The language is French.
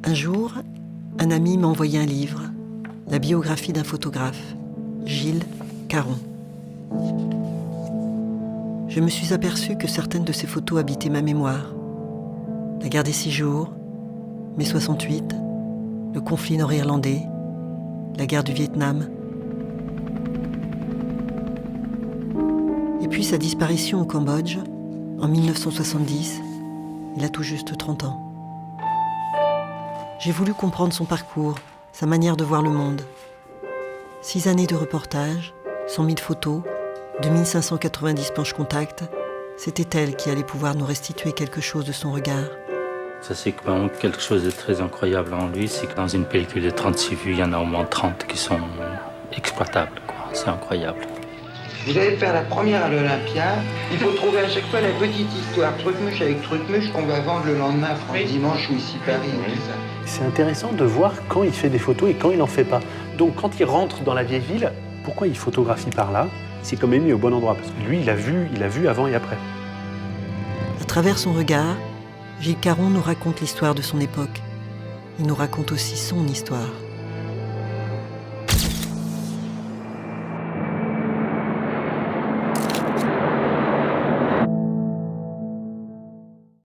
Un jour, un ami m'a envoyé un livre, la biographie d'un photographe, Gilles Caron. Je me suis aperçue que certaines de ces photos habitaient ma mémoire. La guerre des 6 jours, mai 68, le conflit nord-irlandais, la guerre du Vietnam. Et puis sa disparition au Cambodge, en 1970, il a tout juste 30 ans. J'ai voulu comprendre son parcours, sa manière de voir le monde. 6 années de reportage, 100 000 photos, 2590 planches contact, c'était elle qui allait pouvoir nous restituer quelque chose de son regard. Ça, c'est vraiment quelque chose de très incroyable en lui, c'est que dans une pellicule de 36 vues, il y en a au moins 30 qui sont exploitables, quoi. C'est incroyable. Vous allez faire la première à l'Olympia, il faut trouver à chaque fois la petite histoire, truc-muche avec truc-muche qu'on va vendre le lendemain, France Dimanche ou ici Paris, tout ça. C'est intéressant de voir quand il fait des photos et quand il n'en fait pas. Donc quand il rentre dans la vieille ville, pourquoi il photographie par là? Il s'est quand même mis au bon endroit, parce que lui, il a vu avant et après. À travers son regard, Gilles Caron nous raconte l'histoire de son époque. Il nous raconte aussi son histoire.